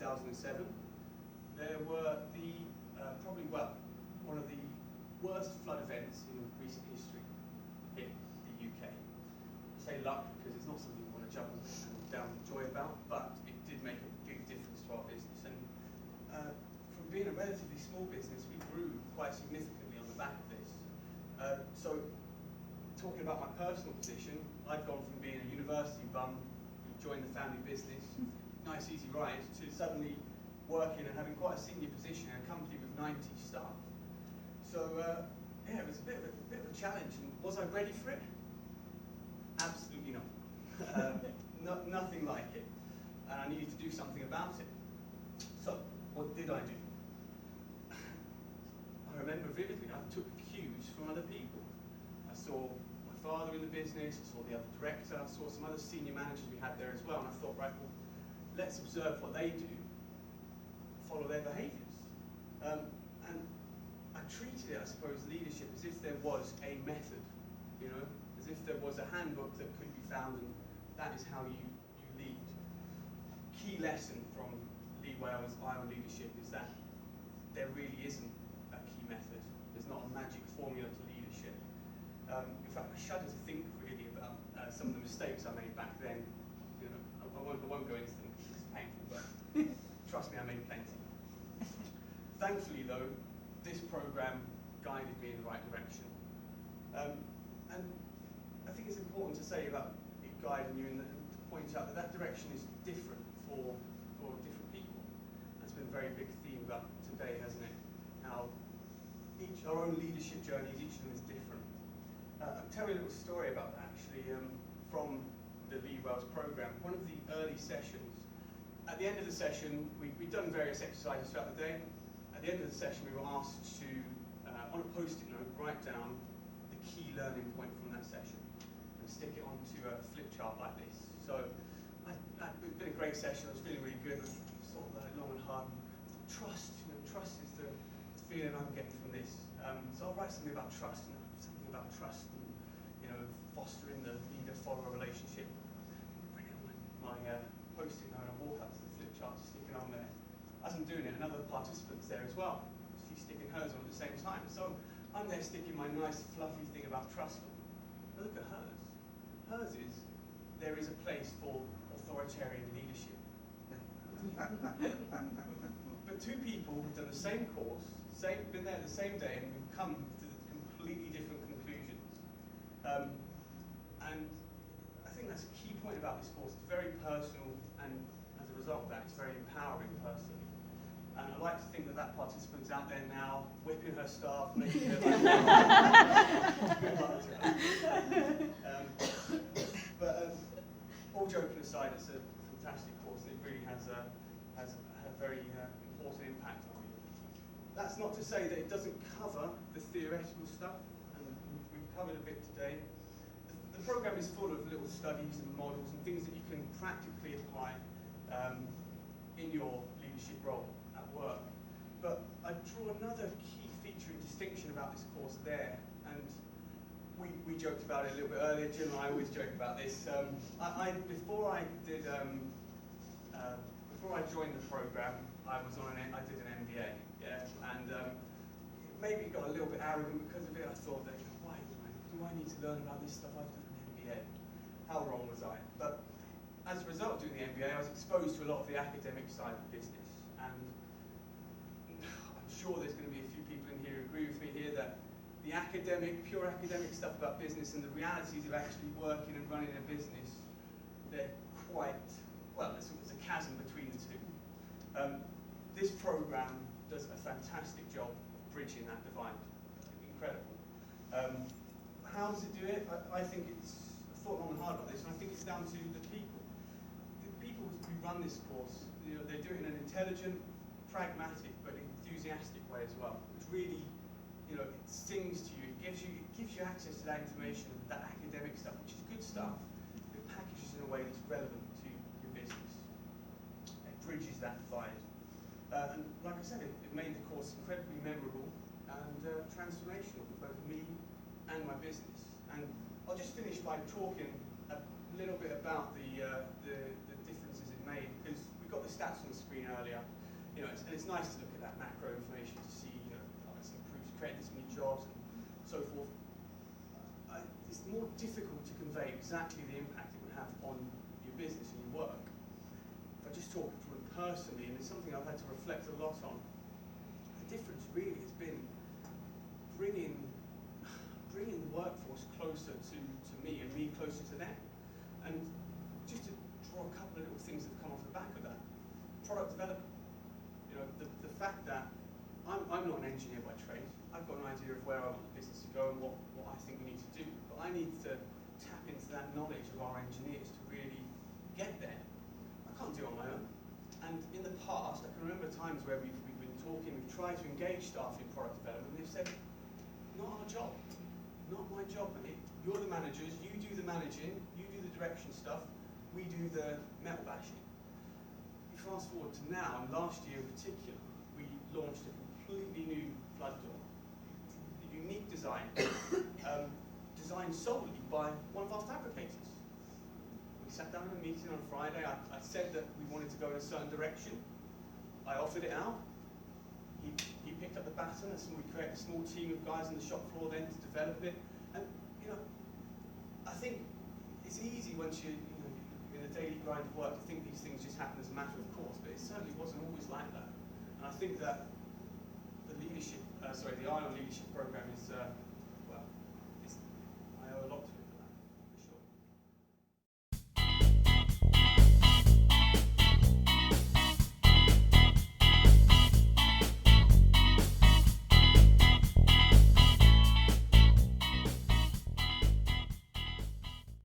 2007, there were one of the worst flood events in recent history hit the UK. I say luck because it's not something we want to jump down with joy about, but it did make a big difference to our business. And from being a relatively small business, we grew quite significantly on the back of this. So, talking about my personal position, I'd gone from being a university bum who joined the family business, nice easy ride, to suddenly working and having quite a senior position in a company with 90 staff. So yeah, it was a bit of a challenge. And was I ready for it? Absolutely not. Nothing like it. And I needed to do something about it. So what did I do? I remember vividly, I took cues from other people. I saw my father in the business, I saw the other director, I saw some other senior managers we had there as well, and I thought, right, well, let's observe what they do, follow their behaviours. And I treated it, I suppose, leadership as if there was a method, as if there was a handbook that could be found, and that is how you lead. Key lesson from Lee Wales' Iowa leadership is that there really isn't a key method. There's not a magic formula to leadership. In fact, I shudder to think really about some of the mistakes I made back then. I won't go into them because it's painful, but trust me, I made plenty. Thankfully, though, this program guided me in the right direction. And I think it's important to say about it guiding you and to point out that direction is different for different people. That's been a very big theme about today, hasn't it? How our own leadership journeys, each of them is different. I'll tell you a little story about that, actually, from the Lee Wales program. One of the early sessions, at the end of the session, we'd done various exercises throughout the day. At the end of the session, we were asked to, on a post-it note, write down the key learning point from that session and stick it onto a flip chart like this. So it's been a great session. I was feeling really good. I sort of long and hard. Trust, trust is the feeling I'm getting from this. So I'll write something about trust, and fostering the leader-follower relationship. Bring it on my post-it note and walk up to the flip chart, sticking on there. As I'm doing it, another participant's there as well. She's sticking hers on at the same time. So I'm there sticking my nice fluffy thing about trust on. But look at hers. Hers is, there is a place for authoritarian leadership. But two people who've done the same course, been there the same day, and we've come to completely different conclusions. And I think that's a key point about this course. It's very personal, and as a result of that, it's very empowering personally. And I like to think that participant's out there now, whipping her staff, making her life good luck to her. But all joking aside, it's a fantastic course, and it really has a very important impact on you. That's not to say that it doesn't cover the theoretical stuff, and we've covered a bit today. The program is full of little studies and models and things that you can practically apply in your leadership role at work. But I draw another key feature and distinction about this course there, and we joked about it a little bit earlier. Jim and I always joke about this. Before I joined the program, I did an MBA, and maybe got a little bit arrogant because of it. I thought that, why do I need to learn about this stuff? I've done an MBA. How wrong was I? But as a result of doing the MBA, I was exposed to a lot of the academic side of business, and I'm sure there's going to be a few people in here who agree with me here that the pure academic stuff about business and the realities of actually working and running a business, they're quite, well, there's a chasm between the two. This program does a fantastic job of bridging that divide. Incredible. How does it do it? I think I thought long and hard about this, and I think it's down to the people. The people who run this course, they do it in an intelligent, pragmatic, but enthusiastic way as well, which really, it sings to you. It gives you access to that information, that academic stuff, which is good stuff. It packages in a way that's relevant to your business. It bridges that divide. And like I said, it made the course incredibly memorable and transformational for both me and my business. And I'll just finish by talking a little bit about the differences it made, because we've got the stats on the screen earlier. You know, and it's nice to look at that macro information to see, you know, how it's improved, created this many jobs and so forth. It's more difficult to convey exactly the impact it would have on your business and your work. If I just talk from it personally, and it's something I've had to reflect a lot on, the difference really has been bringing the workforce closer to me and me closer to them. And just to draw a couple of little things that have come off the back of that, product development. You know, the fact that I'm not an engineer by trade. I've got an idea of where I want the business to go and what I think we need to do. But I need to tap into that knowledge of our engineers to really get there. I can't do it on my own. And in the past, I can remember times where we've been talking, we've tried to engage staff in product development, and they've said, not our job, not my job, mate. You're the managers, you do the managing, you do the direction stuff, we do the metal bashing. You fast forward to now, and last year in particular, we launched a completely new flood door. A unique design, designed solely by one of our fabricators. We sat down in a meeting on Friday. I said that we wanted to go in a certain direction. I offered it out. He picked up the baton, and we created a small team of guys on the shop floor then to develop it. And you know, I think it's easy once you're in a daily grind of work to think these things just happen as a matter of course, but it certainly wasn't always like that. And I think that the ION leadership program is, well, I owe a lot to it.